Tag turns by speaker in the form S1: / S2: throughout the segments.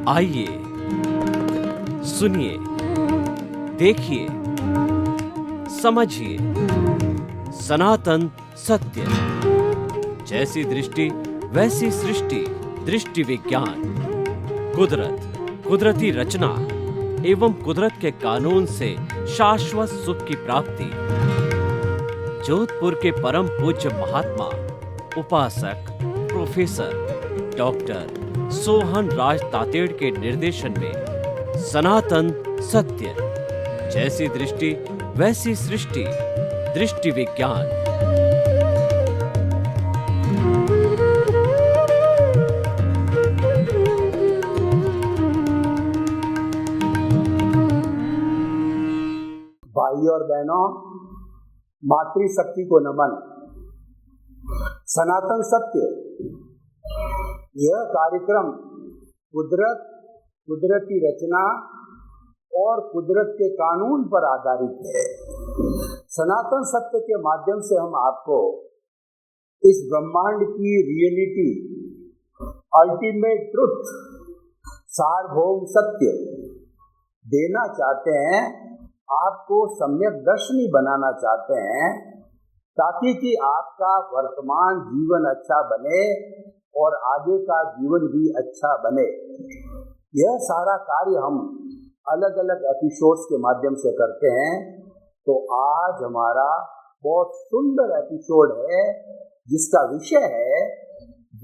S1: आइए सुनिए, देखिए, समझिए सनातन सत्य। जैसी दृष्टि वैसी सृष्टि, दृष्टि विज्ञान। कुदरत, कुदरती रचना एवं कुदरत के कानून से शाश्वत सुख की प्राप्ति। जोधपुर के परम पूज्य महात्मा उपासक प्रोफेसर डॉक्टर सोहन राज तातेड़ के निर्देशन में सनातन सत्य। जैसी दृष्टि वैसी सृष्टि, दृष्टि विज्ञान।
S2: भाई और बहनों, मातृशक्ति को नमन। सनातन सत्य यह कार्यक्रम कुदरत, कुदरती रचना और कुदरत के कानून पर आधारित है। सनातन सत्य के माध्यम से हम आपको इस ब्रह्मांड की रियलिटी, अल्टीमेट ट्रुथ, सार्वभौम सत्य देना चाहते हैं, आपको सम्यक दर्शनी बनाना चाहते हैं, ताकि कि आपका वर्तमान जीवन अच्छा बने और आगे का जीवन भी अच्छा बने। यह सारा कार्य हम अलग अलग एपिसोड्स के माध्यम से करते हैं। तो आज हमारा बहुत सुंदर एपिसोड है जिसका विषय है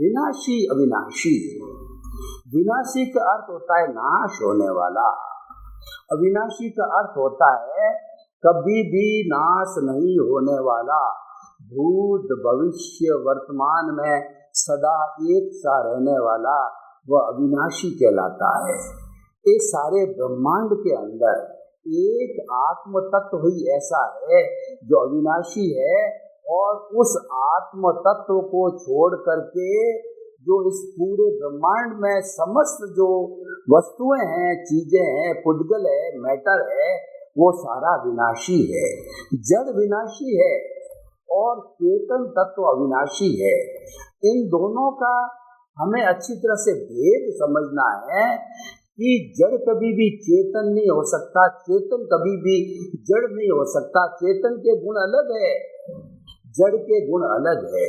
S2: विनाशी अविनाशी। विनाशी का अर्थ होता है नाश होने वाला, अविनाशी का अर्थ होता है कभी भी नाश नहीं होने वाला, भूत भविष्य वर्तमान में सदा एक सा रहने वाला, वह अविनाशी कहलाता है। इस सारे ब्रह्मांड के अंदर एक आत्म तत्व ही ऐसा है जो अविनाशी है, और उस आत्म तत्व को छोड़ करके जो इस पूरे ब्रह्मांड में समस्त जो वस्तुएं हैं, चीजें हैं, पुद्गल है, मैटर है, वो सारा विनाशी है। जड़ विनाशी है और चेतन तत्व अविनाशी है। इन दोनों का हमें अच्छी तरह से भेद समझना है कि जड़ कभी भी चेतन नहीं हो सकता, चेतन कभी भी जड़ नहीं हो सकता। चेतन के गुण अलग है, जड़ के गुण अलग है।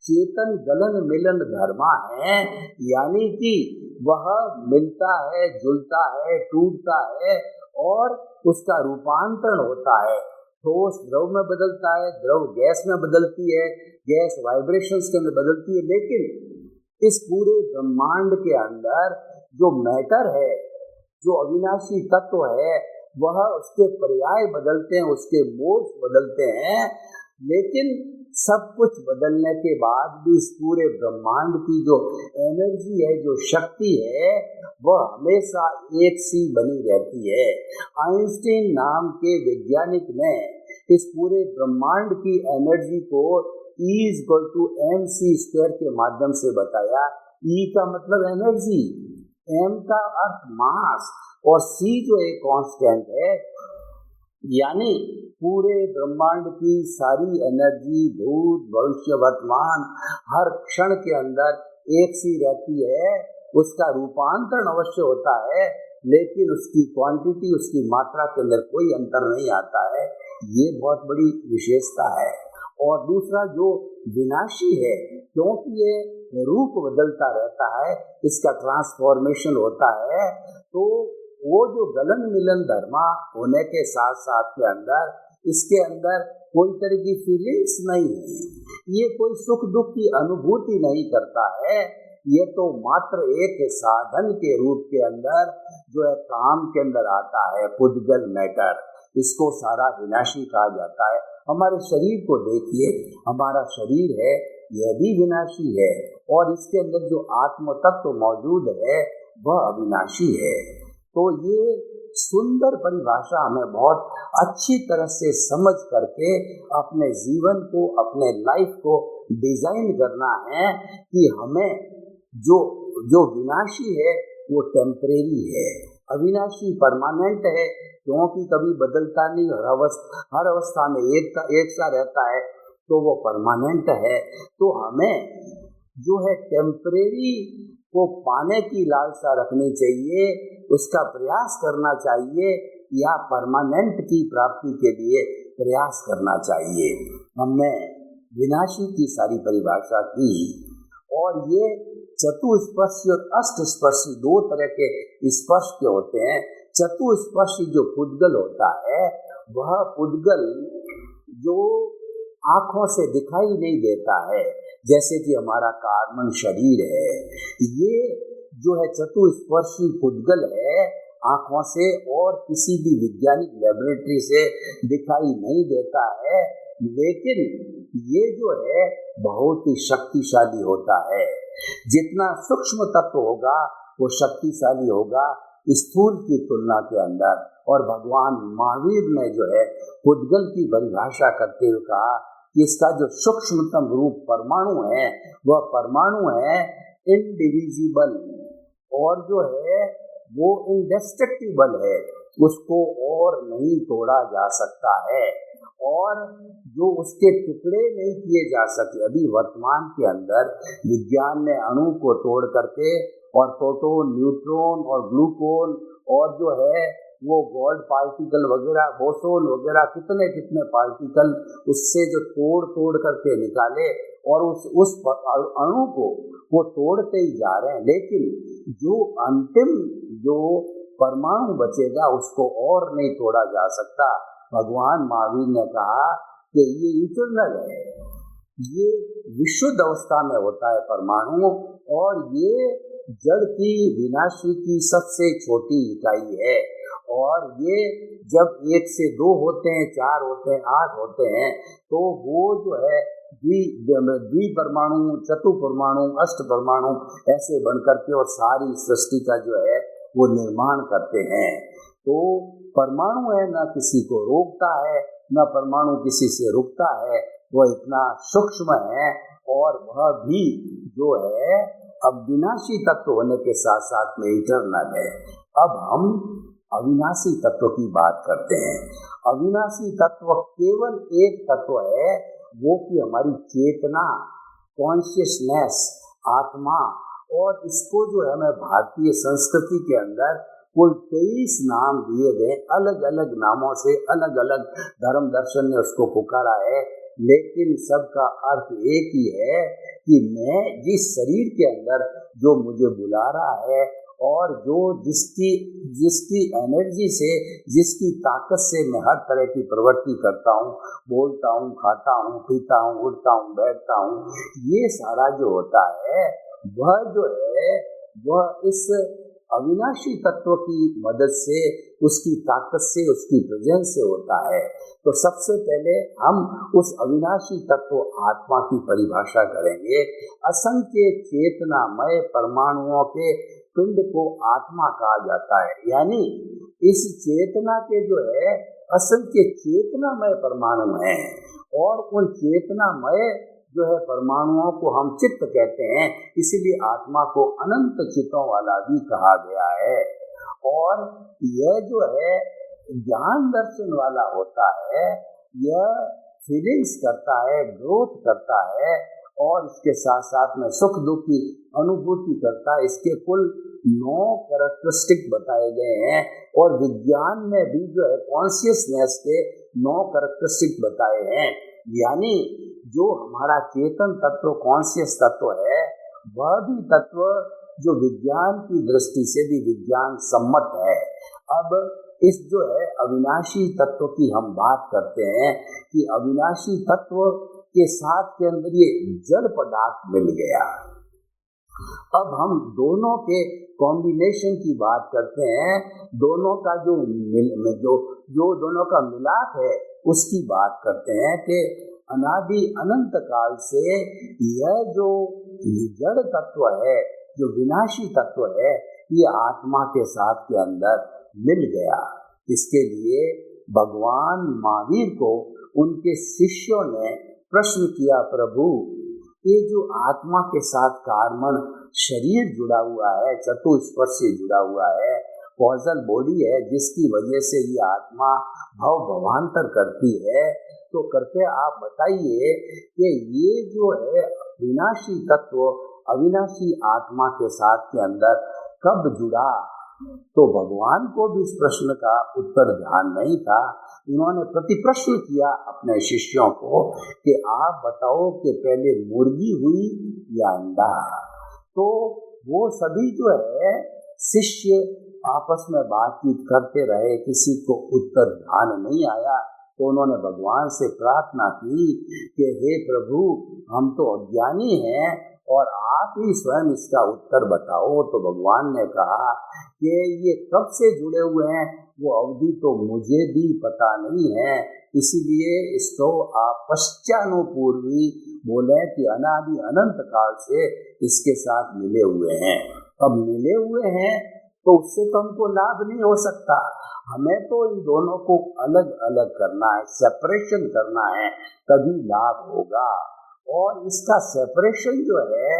S2: चेतन गलन मिलन धर्मा है, यानी कि वह मिलता है, जुलता है, टूटता है और उसका रूपांतरण होता है। ठोस द्रव में बदलता है, द्रव गैस में बदलती है, गैस वाइब्रेशंस के अंदर बदलती है। लेकिन इस पूरे ब्रह्मांड के अंदर जो मैटर है, जो अविनाशी तत्व है, वह उसके पर्याय बदलते हैं, उसके मोड्स बदलते हैं। लेकिन सब कुछ बदलने के बाद भी इस पूरे ब्रह्मांड की जो एनर्जी है, जो शक्ति है, वह हमेशा एक सी बनी रहती है। आइंस्टीन नाम के वैज्ञानिक ने इस पूरे ब्रह्मांड की एनर्जी को E=mc² के माध्यम से बताया। E का मतलब एनर्जी, m का अर्थ मास और c जो एक कांस्टेंट है, यानी पूरे ब्रह्मांड की सारी एनर्जी भूत भविष्य वर्तमान हर क्षण के अंदर एक सी रहती है। उसका रूपांतरण अवश्य होता है, लेकिन उसकी क्वांटिटी, उसकी मात्रा के अंदर कोई अंतर नहीं आता है। ये बहुत बड़ी विशेषता है। और दूसरा जो विनाशी है, क्योंकि ये रूप बदलता रहता है, इसका ट्रांसफॉर्मेशन होता है, तो वो जो गलन मिलन धर्मा होने के साथ साथ के अंदर, इसके अंदर कोई तरह की फीलिंग्स नहीं है, ये कोई सुख दुख की अनुभूति नहीं करता है। ये तो मात्र एक साधन के रूप के अंदर जो है काम के अंदर आता है, पुद्गल मैटर, इसको सारा विनाशी कहा जाता है। हमारे शरीर को देखिए, हमारा शरीर है, यह भी विनाशी है, और इसके अंदर जो आत्म तत्व मौजूद है वह अविनाशी है। तो ये सुंदर परिभाषा हमें बहुत अच्छी तरह से समझ करके अपने जीवन को, अपने लाइफ को डिजाइन करना है कि हमें जो विनाशी है वो टेम्परेरी है, अविनाशी परमानेंट है, क्योंकि कभी बदलता नहीं, हर अवस्था में एक सा रहता है, तो वो परमानेंट है। तो हमें जो है टेम्परेरी को पाने की लालसा रखनी चाहिए, उसका प्रयास करना चाहिए, या परमानेंट की प्राप्ति के लिए प्रयास करना चाहिए। हमने विनाशी की सारी परिभाषा की, और ये चतुस्पर्शी और अष्टस्पर्शी दो तरह के स्पर्श के होते हैं। चतुस्पर्शी जो पुद्गल होता है, वह पुद्गल जो आंखों से दिखाई नहीं देता है, जैसे कि हमारा कार्बन शरीर है, ये जो है चतुस्पर्शी पुद्गल है, आंखों से और किसी भी वैज्ञानिक लेबोरेटरी से दिखाई नहीं देता है, लेकिन ये जो है बहुत ही शक्तिशाली होता है। जितना सूक्ष्म तत्व होगा वो शक्तिशाली होगा स्थूल की तुलना के अंदर। और भगवान महावीर ने जो है पुद्गल की परिभाषा करते हुए कहा कि इसका जो सूक्ष्मतम रूप परमाणु है, वह परमाणु है इनडिविजिबल, और जो है वो इंडेस्ट्रक्टिबल है, उसको और नहीं तोड़ा जा सकता है, और जो उसके टुकड़े नहीं किए जा सके। अभी वर्तमान के अंदर विज्ञान ने अणु को तोड़ करके और प्रोटॉन, न्यूट्रॉन और ग्लूकोन और जो है वो गोल्ड पार्टिकल वगैरह, बोसोन वगैरह, कितने कितने पार्टिकल उससे जो तोड़ करके निकाले, और उस अणु को वो तोड़ते ही जा रहे हैं, लेकिन जो अंतिम जो परमाणु बचेगा उसको और नहीं तोड़ा जा सकता। भगवान महावीर ने कहा कि ये इटर्नल है, ये विशुद्ध अवस्था में होता है परमाणु, और ये जड़ की विनाशी की सबसे छोटी इकाई है। और ये जब 1 से 2 होते हैं, 4 होते हैं, 8 होते हैं, तो वो जो है द्विपरमाणु, चतुर्परमाणु, अष्टपरमाणु ऐसे बनकर के और सारी सृष्टि का जो है वो निर्माण करते हैं। तो परमाणु है न किसी को रोकता है, न परमाणु किसी से रुकता है, वह इतना सूक्ष्म है, और वह भी जो है अविनाशी तत्व होने के साथ साथ में इटर्नल है। अब हम अविनाशी तत्व की बात करते हैं। अविनाशी तत्व केवल एक तत्व है, वो कि हमारी चेतना, कॉन्शियसनेस, आत्मा, और इसको जो है हमें भारतीय संस्कृति के अंदर कुल 23 नाम दिए गए, अलग अलग नामों से अलग अलग धर्म दर्शन ने उसको पुकारा है, लेकिन सबका अर्थ एक ही है कि मैं जिस शरीर के अंदर जो मुझे बुला रहा है, और जो जिसकी एनर्जी से, जिसकी ताकत से मैं हर तरह की प्रवृत्ति करता हूँ, बोलता हूँ, खाता हूँ, पीता हूँ, उठता हूँ, बैठता हूँ, ये सारा जो होता है वह जो है वह इस अविनाशी तत्व की मदद से, उसकी ताकत से, उसकी प्रेजेंस से होता है। तो सबसे पहले हम उस अविनाशी तत्व आत्मा की परिभाषा करेंगे। असंख्य चेतनामय परमाणुओं के पिंड को आत्मा कहा जाता है, यानी इस चेतना के जो है असंख्य चेतनामय परमाणु हैं, और उन चेतनामय जो है परमाणुओं को हम चित्त कहते हैं, इसीलिए आत्मा को अनंत चित्तों वाला भी कहा गया है। और यह जो है ज्ञान दर्शन वाला होता है, यह फीलिंग्स करता है, ग्रोथ करता है, और इसके साथ साथ में सुख दुख की अनुभूति करता है। इसके कुल 9 कैरेक्टरिस्टिक बताए गए हैं, और विज्ञान में भी जो है कॉन्शियसनेस के 9 कैरेक्टरिस्टिक बताए हैं, यानी जो हमारा चेतन तत्व, कॉन्शियस तत्व है, वह भी तत्व जो विज्ञान की दृष्टि से भी विज्ञान सम्मत है। अब इस जो है अविनाशी तत्व की हम बात करते हैं कि अविनाशी तत्व के साथ के अंदर ये जड़ पदार्थ मिल गया। अब हम दोनों के कॉम्बिनेशन की बात करते हैं, दोनों का जो दोनों का मिलाप है उसकी बात करते हैं कि अनादि अनंत काल से यह जो जड़ तत्व है, जो विनाशी तत्व है, ये आत्मा के साथ के अंदर मिल गया। इसके लिए भगवान महावीर को उनके शिष्यों ने प्रश्न किया, प्रभु ये जो आत्मा के साथ कार्बन शरीर जुड़ा हुआ है, चतुस्पर्श से जुड़ा हुआ है, कॉजल बॉडी है जिसकी वजह से ये आत्मा भव भवांतर करती है, तो कृपया आप बताइए कि ये जो है विनाशी तत्व अविनाशी आत्मा के साथ के अंदर कब जुड़ा। तो भगवान को भी इस प्रश्न का उत्तर ध्यान नहीं था। इन्होंने प्रति प्रश्न किया अपने शिष्यों को कि आप बताओ कि पहले मुर्गी हुई या अंडा। तो वो सभी जो है शिष्य आपस में बातचीत करते रहे, किसी को उत्तर ध्यान नहीं आया। तो उन्होंने भगवान से प्रार्थना की कि हे प्रभु, हम तो अज्ञानी हैं और आप ही स्वयं इसका उत्तर बताओ। तो भगवान ने कहा कि ये कब से जुड़े हुए हैं वो अवधि तो मुझे भी पता नहीं है, इसीलिए इसको आप पश्चानुपूर्वी बोले कि अनादि अनंत काल से इसके साथ मिले हुए हैं। अब मिले हुए हैं तो उससे तो हमको लाभ नहीं हो सकता। हमें तो इन दोनों को अलग अलग करना है, सेपरेशन करना है, तभी लाभ होगा। और इसका सेपरेशन जो है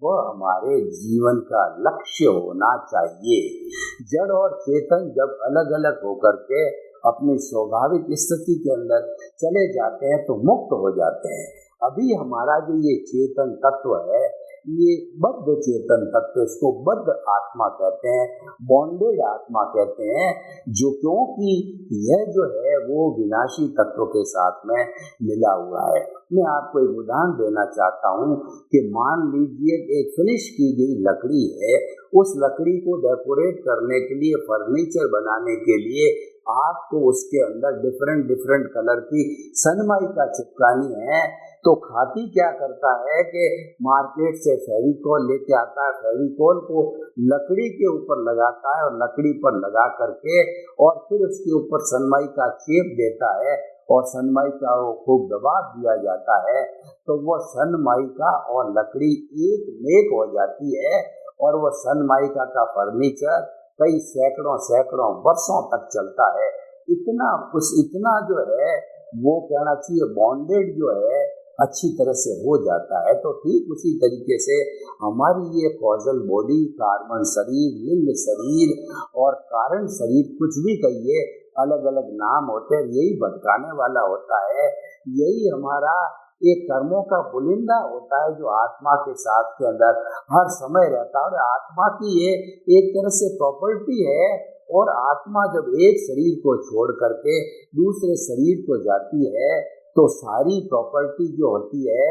S2: वह हमारे जीवन का लक्ष्य होना चाहिए। जड़ और चेतन जब अलग अलग होकर के अपनी स्वाभाविक स्थिति के अंदर चले जाते हैं तो मुक्त हो जाते हैं। अभी हमारा जो ये चेतन तत्व है, ये बद्ध चेतन तत्व, इसको बद्ध आत्मा कहते हैं, बॉन्डेड आत्मा कहते हैं, जो क्योंकि यह जो है वो विनाशी तत्व के साथ में मिला हुआ है। मैं आपको एक उदाहरण देना चाहता हूँ कि मान लीजिए एक फिनिश की गई लकड़ी है, उस लकड़ी को डेकोरेट करने के लिए, फर्नीचर बनाने के लिए आपको उसके अंदर डिफरेंट कलर की सनमाइका चिपकानी है। तो खाती क्या करता है कि मार्केट से फेविकॉल लेके आता है, फेविकॉल को लकड़ी के ऊपर लगाता है और लकड़ी पर लगा करके और फिर उसके ऊपर सनमाइका शेप देता है और सनमाइका को खूब दबा दिया जाता है, तो वो सनमाइका और लकड़ी एक मेक हो जाती है और वो सनमाइका का फर्नीचर कई सैकड़ों वर्षों तक चलता है। इतना जो है वो कहना चाहिए बॉन्डेड जो है अच्छी तरह से हो जाता है। तो ठीक उसी तरीके से हमारी ये कॉजल बॉडी, कार्बन शरीर, लिंग शरीर और कारण शरीर, कुछ भी कहिए, अलग अलग नाम होते हैं, यही भटकाने वाला होता है। यही हमारा एक कर्मों का पुलिंदा होता है जो आत्मा के साथ के अंदर हर समय रहता है। और आत्मा की ये एक तरह से प्रॉपर्टी है, और आत्मा जब एक शरीर को छोड़ करके दूसरे शरीर को जाती है तो सारी प्रॉपर्टी जो होती है,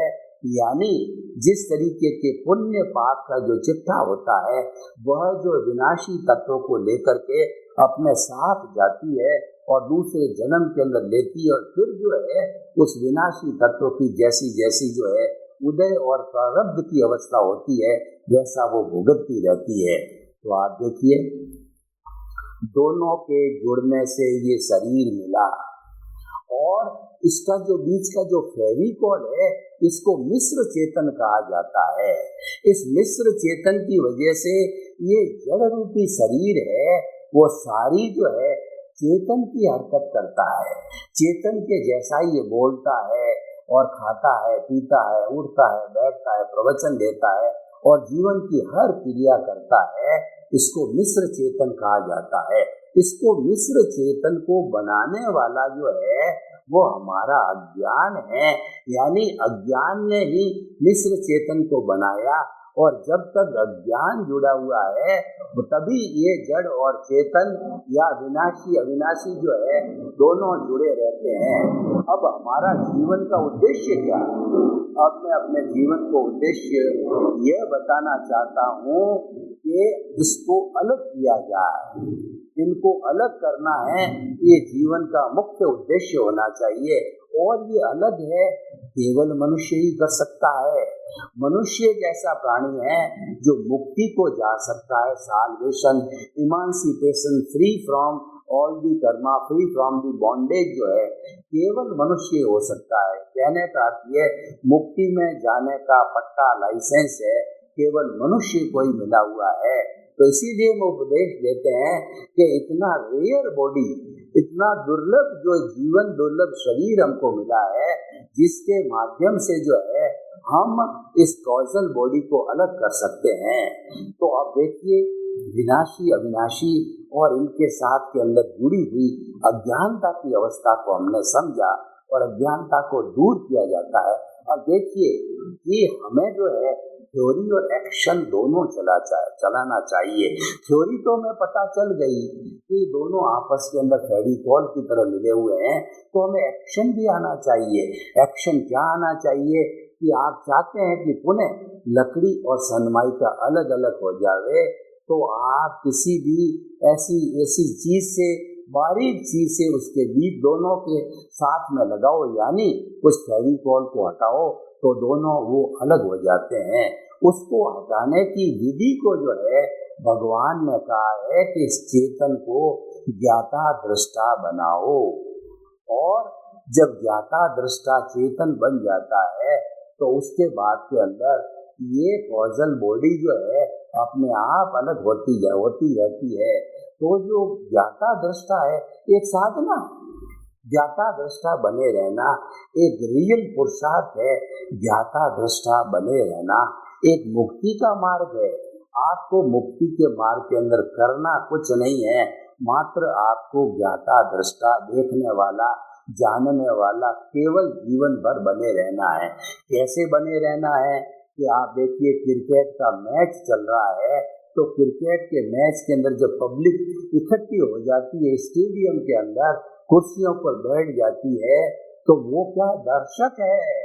S2: यानी जिस तरीके के पुण्य पाप का जो चिट्ठा होता है, वह जो विनाशी तत्वों को लेकर के अपने साथ जाती है और दूसरे जन्म के अंदर लेती है, और फिर जो है उस विनाशी तत्व की जैसी जैसी जो है उदय और प्रारब्ध की अवस्था होती है, वैसा वो भुगतती रहती है। तो आप देखिए, दोनों के जुड़ने से ये शरीर मिला, और इसका जो बीच का जो फेविकॉल है, इसको मिश्र चेतन कहा जाता है। इस मिश्र चेतन की वजह से ये जड़ रूपी शरीर है, वो सारी जो है चेतन की हरकत करता है, चेतन के जैसा ही ये बोलता है और खाता है, पीता है, उठता है, बैठता है, प्रवचन देता है और जीवन की हर क्रिया करता है। इसको मिश्र चेतन कहा जाता है। इसको मिश्र चेतन को बनाने वाला जो है वो हमारा अज्ञान है, यानी अज्ञान ने ही मिश्र चेतन को बनाया, और जब तक अज्ञान जुड़ा हुआ है तभी ये जड़ और चेतन या विनाशी अविनाशी जो है दोनों जुड़े रहते हैं। अब हमारा जीवन का उद्देश्य क्या? अब मैं अपने जीवन को उद्देश्य यह बताना चाहता हूँ कि इसको अलग किया जाए, इनको अलग करना है, ये जीवन का मुख्य उद्देश्य होना चाहिए। और ये अलग है केवल मनुष्य ही कर सकता है। मनुष्य जैसा प्राणी है जो मुक्ति को जा सकता है, salvation, emancipation, free from all the karma, free from the bondage जो है केवल मनुष्य हो सकता है। कहने का अर्थ ये मुक्ति में जाने का पट्टा, लाइसेंस है केवल मनुष्य को ही मिला हुआ है। तो इसीलिए वो उपदेश देते हैं कि इतना रेयर बॉडी, इतना दुर्लभ जो जीवन, दुर्लभ शरीर हमको मिला है, जिसके माध्यम से जो है हम इस कॉजल बॉडी को अलग कर सकते हैं। तो अब देखिए, विनाशी अविनाशी और इनके साथ के अंदर जुड़ी हुई अज्ञानता की अवस्था को हमने समझा और अज्ञानता को दूर किया जाता है। और देखिए कि हमें जो है थ्योरी और एक्शन दोनों चलाना चाहिए। थ्योरी तो हमें पता चल गई कि दोनों आपस के अंदर फेविकॉल की तरह मिले हुए हैं, तो हमें एक्शन भी आना चाहिए। एक्शन क्या आना चाहिए कि आप चाहते हैं कि पुनः लकड़ी और सनमाइका अलग अलग हो जावे, तो आप किसी भी ऐसी चीज से, बारीक चीज से उसके बीच दोनों के साथ में लगाओ, यानी उस फेविकॉल को हटाओ तो दोनों वो अलग हो जाते हैं। उसको हटाने की विधि को जो है भगवान ने कहा है कि इस चेतन को ज्ञाता दृष्टा बनाओ, और जब ज्ञाता दृष्टा चेतन बन जाता है तो उसके बाद के अंदर ये कॉजल बॉडी जो है अपने आप अलग होती रहती है। तो जो ज्ञाता दृष्टा है एक साधना, ज्ञाता दृष्टा बने रहना एक रियल पुरुषार्थ है। ज्ञाता दृष्टा बने रहना एक मुक्ति का मार्ग है। आपको मुक्ति के मार्ग के अंदर करना कुछ नहीं है, मात्र आपको ज्ञाता दृष्टा देखने वाला, जानने वाला केवल जीवन भर बने रहना है। कैसे बने रहना है कि आप देखिए क्रिकेट का मैच चल रहा है, तो क्रिकेट के मैच के अंदर जब पब्लिक इकट्ठी हो जाती है स्टेडियम के अंदर, कुर्सियों पर बैठ जाती है, तो वो क्या दर्शक है।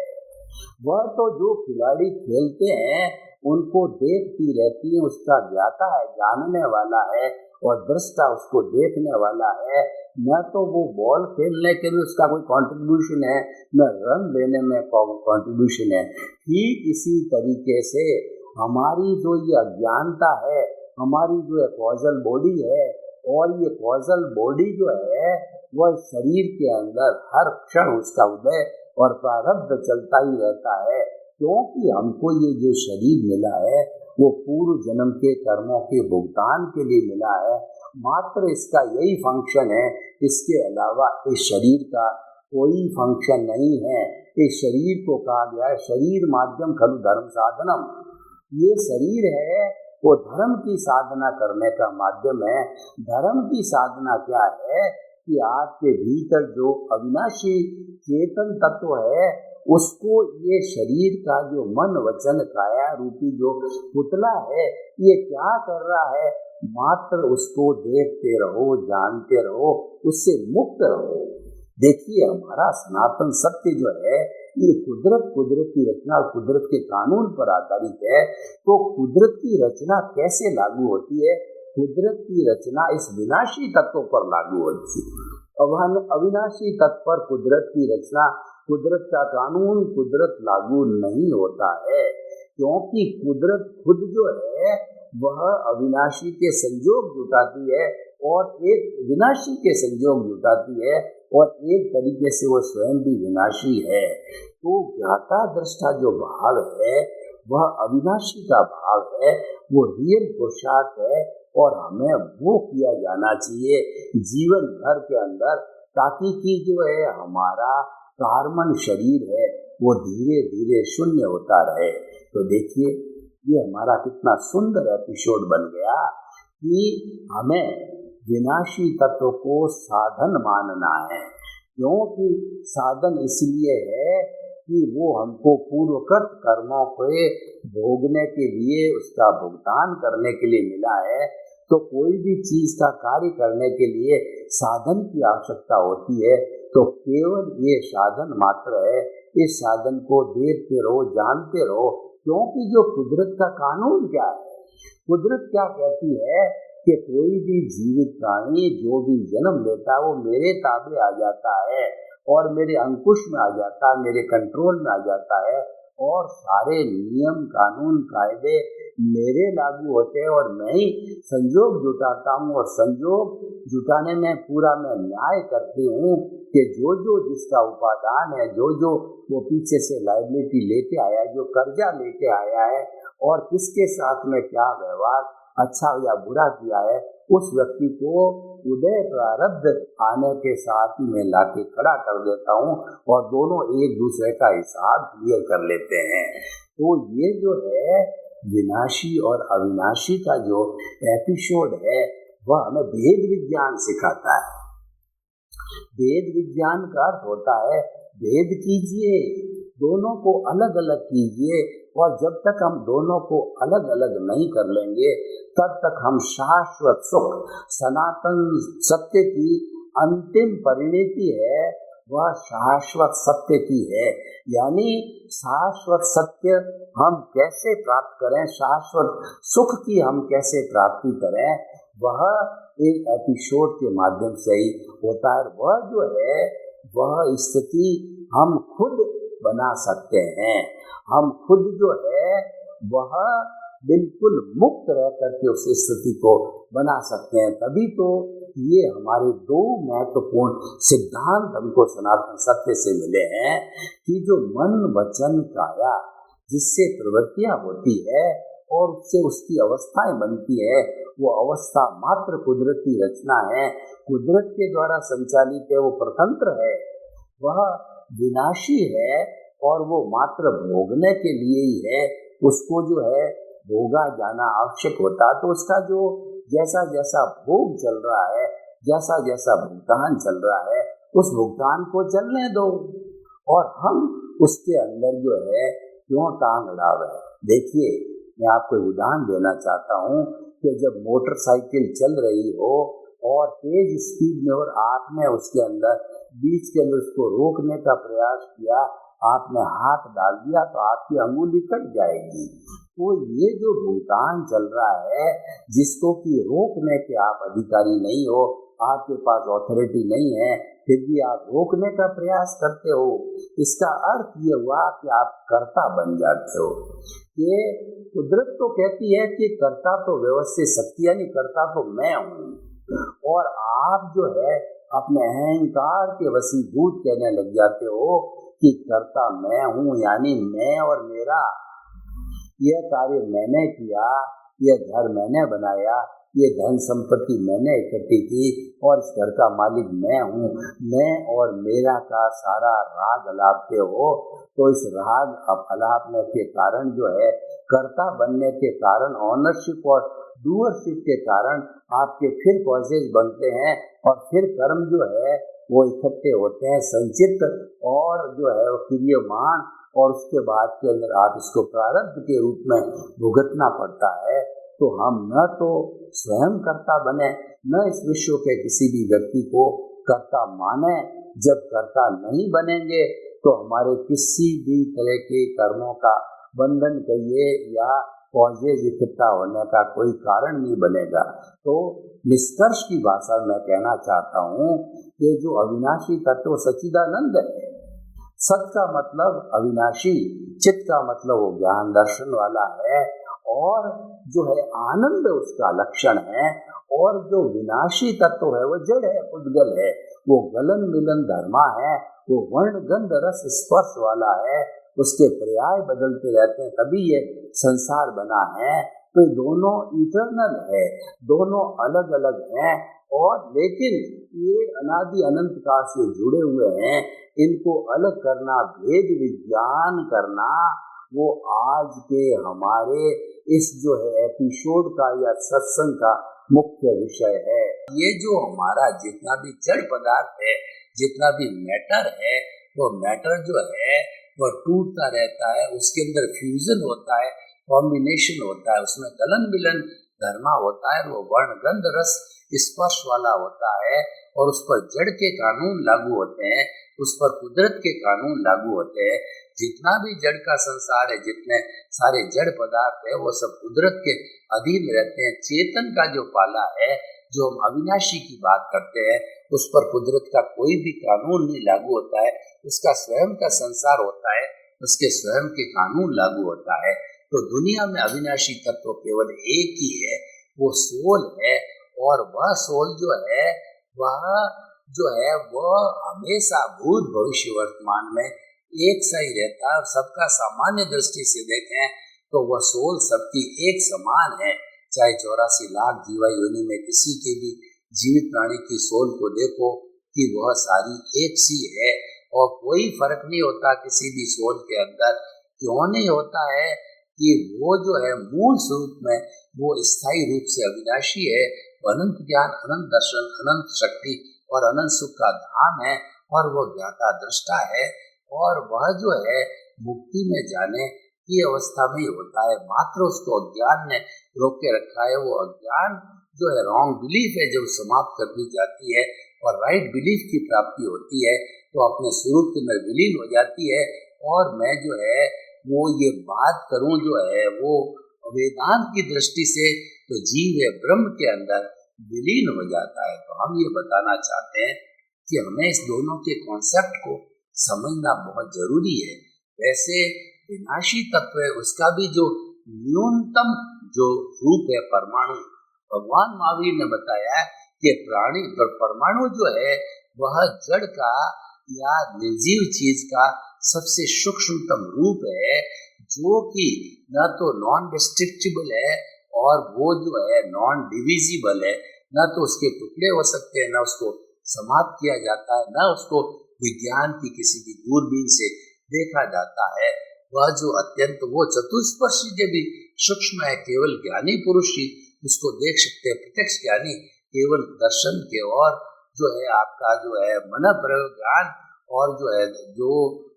S2: वह तो जो खिलाड़ी खेलते हैं उनको देखती रहती है, उसका ज्ञाता है, जानने वाला है, और दृष्टा उसको देखने वाला है। न तो वो बॉल खेलने के लिए उसका कोई कंट्रीब्यूशन है, न रन लेने में कंट्रीब्यूशन है। ठीक इसी तरीके से हमारी जो ये अज्ञानता है, हमारी जो कॉजल बॉडी है, और ये कॉजल बॉडी जो है वह शरीर के अंदर हर क्षण उसका उदय और प्रारब्ध चलता ही रहता है, क्योंकि हमको ये जो शरीर मिला है वो पूर्व जन्म के कर्मों के भुगतान के लिए मिला है। मात्र इसका यही फंक्शन है, इसके अलावा इस शरीर का कोई फंक्शन नहीं है। इस शरीर को कहा गया है शरीर माध्यम खलु धर्म साधनम। ये शरीर है वो धर्म की साधना करने का माध्यम है। धर्म की साधना क्या है कि आपके भीतर जो अविनाशी चेतन तत्व है उसको ये शरीर का जो मन वचन काया रूपी जो पुतला है ये क्या कर रहा है, मात्र उसको देखते रहो, जानते रहो, उससे मुक्त रहो। देखिए हमारा सनातन सत्य जो है ये कुदरत की रचना और कुदरत के कानून पर आधारित है। तो कुदरत की रचना कैसे लागू होती है? कुदरत की रचना इस विनाशी तत्व पर लागू होती है। अविनाशी तत्व पर कुदरत की रचना, कुदरत का कानून, कुदरत लागू नहीं होता है, क्योंकि कुदरत खुद जो है वह अविनाशी के संयोग जुटाती है और एक विनाशी के संयोग जुटाती है, और एक तरीके से वो स्वयं भी विनाशी है। तो ज्ञाता दृष्टा जो भाव है वह अविनाशी का भाव है, वो रियल पुरुषार्थ है, और हमें वो किया जाना चाहिए जीवन भर के अंदर, ताकि कि जो है हमारा कार्बन शरीर है वो धीरे धीरे शून्य होता रहे। तो देखिए ये हमारा कितना सुंदर एपिसोड बन गया कि हमें विनाशी तत्व को साधन मानना है, क्योंकि साधन इसलिए है कि वो हमको पूर्वकृत कर्मों के भोगने के लिए, उसका भुगतान करने के लिए मिला है। तो कोई भी चीज का कार्य करने के लिए साधन की आवश्यकता होती है, तो केवल ये साधन मात्र है। इस साधन को देखते रहो, जानते रहो, क्योंकि जो कुदरत का कानून क्या है, कुदरत क्या कहती है कि कोई भी जीवित प्राणी जो भी जन्म लेता है वो मेरे ताबे आ जाता है और मेरे अंकुश में आ जाता है, मेरे कंट्रोल में आ जाता है, और सारे नियम कानून कायदे मेरे लागू होते हैं, और मैं ही संयोग जुटाता हूँ, और संयोग जुटाने में पूरा मैं न्याय करती हूँ कि जो जो जिसका उपादान है, जो जो वो पीछे से लायबिलिटी लेके आया है, जो कर्जा लेके आया है, और किसके साथ में क्या व्यवहार अच्छा या बुरा किया है, उस व्यक्ति को उदय प्रारब्ध आने के साथ में लाके खड़ा कर देता हूँ, और दोनों एक दूसरे का हिसाब क्लियर कर लेते हैं। तो ये जो है विनाशी और अविनाशी का जो एपिसोड है वह हमें भेद विज्ञान सिखाता है। भेद विज्ञान का अर्थ होता है भेद कीजिए, दोनों को अलग अलग कीजिए, और जब तक हम दोनों को अलग अलग नहीं कर लेंगे तब तक हम शाश्वत सुख, सनातन सत्य की अंतिम परिणति है वह शाश्वत सत्य की है। यानी शाश्वत सत्य हम कैसे प्राप्त करें, शाश्वत सुख की हम कैसे प्राप्ति करें, वह एक एपिसोड के माध्यम से ही होता है। वह जो है वह स्थिति हम खुद बना सकते हैं। हम खुद जो है वह बिल्कुल मुक्त रह करके उस स्थिति को बना सकते हैं। तभी तो ये हमारे दो महत्वपूर्ण सिद्धांत हमको सनातन सत्य से मिले हैं कि जो मन वचन काया जिससे प्रवृत्तियां होती है और उससे उसकी अवस्थाएं बनती है, वो अवस्था मात्र कुदरती रचना है, कुदरत के द्वारा संचालित है, वो स्वतंत्र है, वह विनाशी है और वो मात्र भोगने के लिए ही है। उसको जो है भोगा जाना आवश्यक होता, तो उसका जो जैसा जैसा भोग चल रहा है, जैसा जैसा भुगतान चल रहा है, उस भुगतान को चलने दो और हम उसके अंदर जो है क्यों टांग अड़ावे। देखिए, मैं आपको उदाहरण देना चाहता हूँ कि जब मोटरसाइकिल चल रही हो और तेज स्पीड में और आपने उसके अंदर बीच के अंदर उसको रोकने का प्रयास किया, आपने हाथ डाल दिया तो आपकी अंगुली कट जाएगी। तो ये जो भुगतान चल रहा है जिसको कि रोकने के आप अधिकारी नहीं हो, आपके पास अथॉरिटी नहीं है, फिर भी आप रोकने का प्रयास करते हो, इसका अर्थ ये हुआ कि आप कर्ता बन जाते हो। ये कुदरत तो कहती है कि कर्ता तो व्यवस्थित शक्ति यानी कर्ता तो मैं हूँ, और आप जो है अपने अहंकार के वशीभूत कहने लग जाते हो कि कर्ता मैं हूँ, यानी मैं और मेरा, यह कार्य मैंने किया, यह घर मैंने बनाया, ये धन संपत्ति मैंने इकट्ठी की और इस घर का मालिक मैं हूँ। मैं और मेरा का सारा राग अलापते हो, तो इस राग अलापने के कारण जो है कर्ता बनने के कारण ऑनरशिप और डूअरशिप के कारण आपके फिर कॉजेज बनते हैं और फिर कर्म जो है वो इकट्ठे होते हैं संचित और जो है वो क्रियमाण, और उसके बाद के अंदर आप इसको प्रारब्ध के रूप में भुगतना पड़ता है। तो हम न तो स्वयं कर्ता बने, न इस विश्व के किसी भी व्यक्ति को कर्ता माने। जब कर्ता नहीं बनेंगे तो हमारे किसी भी तरह के कर्मों का बंधन कहिए या कॉजेज इकट्ठा होने का कोई कारण नहीं बनेगा। तो निष्कर्ष की भाषा में कहना चाहता हूँ कि जो अविनाशी तत्व सच्चिदानंद है, सत का मतलब अविनाशी, चित्त का मतलब वो ज्ञान दर्शन वाला है, और जो है आनंद उसका लक्षण है, और जो विनाशी तत्व है वो जड़ है, उद्गल है, वो गलन मिलन धर्मा है, वो वर्ण गंध रस स्पर्श वाला है, उसके पर्याय बदलते रहते हैं, तभी ये संसार बना है। तो दोनों इटर्नल है, दोनों अलग अलग हैं, और लेकिन ये अनादि अनंत काल से जुड़े हुए हैं। इनको अलग करना, भेद विज्ञान करना, वो आज के हमारे इस जो है एपिसोड का या सत्संग का मुख्य विषय है। ये जो हमारा जितना भी जड़ पदार्थ है, जितना भी मैटर है, वो मैटर जो है वो टूटता रहता है, उसके अंदर फ्यूजन होता है, कॉम्बिनेशन होता है, उसमें गलन मिलन धर्मा होता है, वो वर्ण गंध रस स्पर्श वाला होता है, और उस पर जड़ के कानून लागू होते हैं, उस पर कुदरत के कानून लागू होते हैं। जितना भी जड़ का संसार है, जितने सारे जड़ पदार्थ है, वो सब कुदरत के अधीन रहते हैं। चेतन का जो पाला है, जो हम अविनाशी की बात करते हैं, उस पर कुदरत का कोई भी कानून नहीं लागू होता है, उसका स्वयं का संसार होता है, उसके स्वयं के कानून लागू होता है। तो दुनिया में अविनाशी तत्व केवल एक ही है, वो सोल है, और वह सोल जो है वह हमेशा भूत भविष्य वर्तमान में एक सा ही रहता है, और सबका सामान्य दृष्टि से देखें तो वह सोल सबकी एक समान है। चाहे 84 लाख जीवा योनि में किसी के भी जीवित प्राणी की सोल को देखो कि वह सारी एक सी है, और कोई फर्क नहीं होता किसी भी सोल के अंदर। क्यों नहीं होता है? कि वो जो है मूल स्वरूप में वो स्थायी रूप से अविनाशी है, अनंत ज्ञान, अनंत दर्शन, अनंत शक्ति और अनंत सुख का धाम है, और वो ज्ञाता दृष्टा है, और वह जो है मुक्ति में जाने की अवस्था में ही होता है। मात्र उसको अज्ञान ने रोक के रखा है। वो अज्ञान जो है रॉन्ग बिलीफ है, जब समाप्त कर दी जाती है और राइट बिलीफ की प्राप्ति होती है तो अपने स्वरूप में विलीन हो जाती है। और मैं जो है वो ये बात करूं जो है वो वेदांत की दृष्टि से, तो जीव है ब्रह्म के अंदर विलीन हो जाता है। तो हम ये बताना चाहते हैं कि हमें इस दोनों के कॉन्सेप्ट को समझना बहुत जरूरी है। वैसे विनाशी तत्व है, उसका भी जो न्यूनतम जो रूप है परमाणु, भगवान महावीर ने बताया कि प्राणी परमाणु जो है वह जड़ का या निर्जीव चीज का सबसे सूक्ष्मतम रूप है, जो कि न तो नॉन डिस्ट्रक्टिबल है और वो जो है नॉन डिविजिबल है। न तो उसके टुकड़े हो सकते हैं, न उसको समाप्त किया जाता है, न उसको विज्ञान की किसी भी दूरबीन से देखा जाता है। वह जो अत्यंत वो चतुष्पर्शी जो भी सूक्ष्म है, केवल ज्ञानी पुरुष ही उसको देख सकते हैं। प्रत्यक्ष ज्ञानी केवल दर्शन के और जो है आपका जो है मन प्रयोग ज्ञान और जो है जो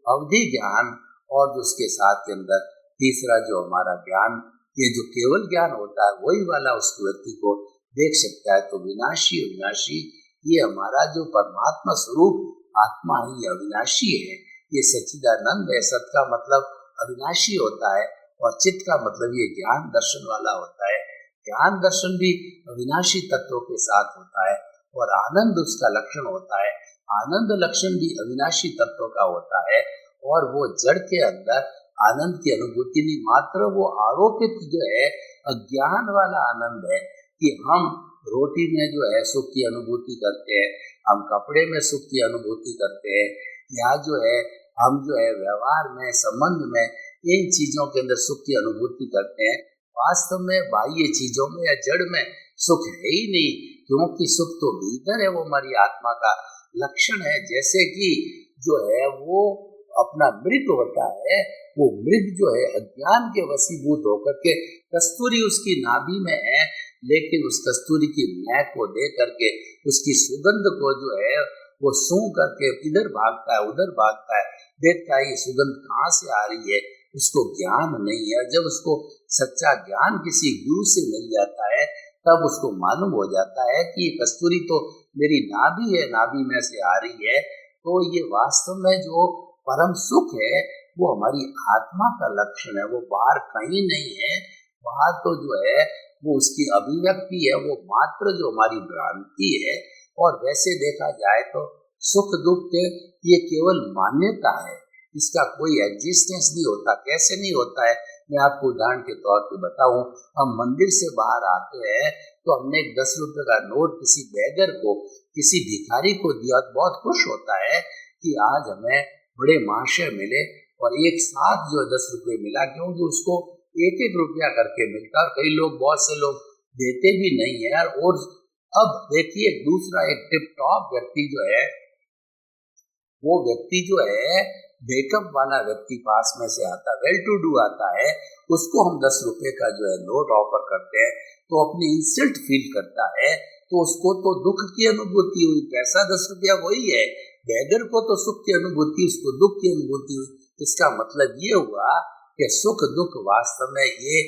S2: अवधि ज्ञान और जो उसके साथ के अंदर तीसरा जो हमारा ज्ञान, ये जो केवल ज्ञान होता है वही वाला उस व्यक्ति को देख सकता है। तो विनाशी अविनाशी ये हमारा जो परमात्मा स्वरूप आत्मा है, ये अविनाशी है, ये सच्चिदानंद है। सत का मतलब अविनाशी होता है और चित्त का मतलब ये ज्ञान दर्शन वाला होता है। ज्ञान दर्शन भी अविनाशी तत्वों के साथ होता है और आनंद उसका लक्षण होता है। आनंद लक्षण भी अविनाशी तत्वों का होता है और वो जड़ के अंदर आनंद की अनुभूति नहीं, मात्र वो आरोपित जो है अज्ञान वाला आनंद है कि हम रोटी में जो है सुख की अनुभूति करते हैं, हम कपड़े में सुख की अनुभूति करते हैं, या जो है हम जो है व्यवहार में संबंध में इन चीजों के अंदर सुख की अनुभूति करते हैं। वास्तव में बाह्य चीजों में या जड़ में सुख है ही नहीं, क्योंकि सुख तो भीतर है, वो हमारी आत्मा का लक्षण है। जैसे कि जो है वो अपना मृग होता है, वो मृग जो है अज्ञान के वशीभूत होकर के कस्तूरी उसकी नाभि में है, लेकिन उस कस्तूरी की महक को दे करके उसकी सुगंध को जो है वो सूंघ करके इधर भागता है उधर भागता है, देखता है ये सुगंध कहाँ से आ रही है, उसको ज्ञान नहीं है। जब उसको सच्चा ज्ञान किसी गुरु से मिल जाता है तब उसको मालूम हो जाता है कि ये कस्तूरी तो मेरी नाभि है, नाभि में से आ रही है। तो ये वास्तव में जो परम सुख है वो हमारी आत्मा का लक्षण है, वो बाहर कहीं नहीं है। बाहर तो जो है वो उसकी अभिव्यक्ति है, वो मात्र जो हमारी भ्रांति है। और वैसे देखा जाए तो सुख दुख ये केवल मान्यता है, इसका कोई एग्जिस्टेंस नहीं होता। कैसे नहीं होता है, मैं आपको उदाहरण के तौर पे बताऊं। हम मंदिर से बाहर आते हैं तो हमने एक 10 रुपए का नोट किसी बैगर को, किसी भिखारी को दिया, बहुत खुश होता है कि आज हमें बड़े महाशय मिले और एक साथ जो 10 रुपए मिला, क्योंकि उसको 1-1 रुपया करके मिलता है। कई लोग, बहुत से लोग देते भी नहीं है। और अब देखिए दूसरा एक टिप टॉप व्यक्ति जो है, वो व्यक्ति जो है बेकअप वाला व्यक्ति पास में से आता है, वेल टू डू आता है, उसको हम 10 रुपए का जो है नोट ऑफर करते हैं तो अपनी इंसल्ट फील करता है, तो उसको तो दुख की अनुभूति हुई। पैसा 10 रुपया वही है, बैगर को तो सुख की अनुभूति, उसको दुख की अनुभूति हुई। इसका मतलब ये हुआ कि सुख दुख वास्तव में ये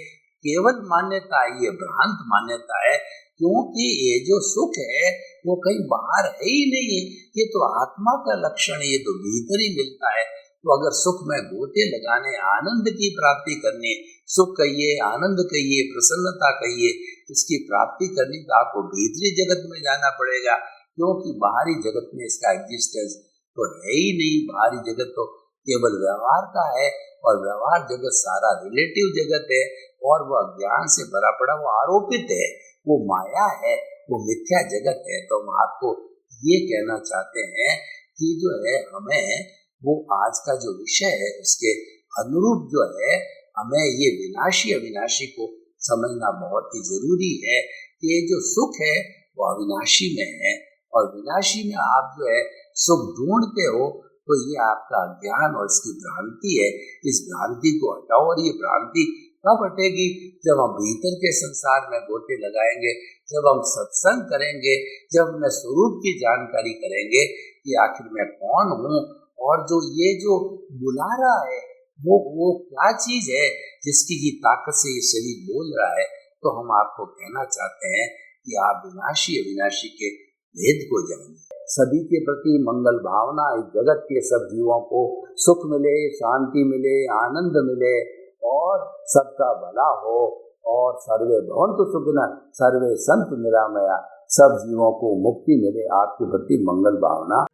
S2: केवल मान्यता है, ये भ्रांत मान्यता है, क्योंकि ये जो सुख है वो कहीं बाहर है ही नहीं है, ये तो आत्मा का लक्षण है, ये तो भीतर ही मिलता है। तो अगर सुख में गोते लगाने, आनंद की प्राप्ति करनी, सुख कहिए, आनंद कहिए, प्रसन्नता कहिए, इसकी प्राप्ति करनी तो आपको भीतरी जगत में जाना पड़ेगा, क्योंकि बाहरी जगत में इसका एग्जिस्टेंस तो है ही नहीं। बाहरी जगत तो केवल व्यवहार का है और व्यवहार जगत सारा रिलेटिव जगत है और वह ज्ञान से भरा पड़ा, वो आरोपित है, वो माया है, वो मिथ्या जगत है। तो हम आपको ये कहना चाहते हैं कि जो है हमें वो आज का जो विषय है उसके अनुरूप जो है हमें ये विनाशी अविनाशी को समझना बहुत ही जरूरी है कि ये जो सुख है वो अविनाशी में है और विनाशी में आप जो है सुख ढूंढते हो, तो ये आपका ज्ञान और इसकी भ्रांति है। इस भ्रांति को हटाओ और ये भ्रांति कब हटेगी? जब हम भीतर के संसार में गोते लगाएंगे, जब हम सत्संग करेंगे, जब मैं स्वरूप की जानकारी करेंगे कि आखिर मैं कौन हूँ और जो ये जो बुला रहा है वो क्या चीज है जिसकी की ताकत से ये शरीर बोल रहा है। तो हम आपको कहना चाहते हैं कि आप विनाशी अविनाशी के भेद को जानिए। सभी के प्रति मंगल भावना, इस जगत के सब जीवों को सुख मिले, शांति मिले, आनंद मिले और सबका भला हो और सर्वे भवन्तु सुखिनः सर्वे सन्तु निरामया, सब जीवों को मुक्ति मिले। आपके प्रति मंगल भावना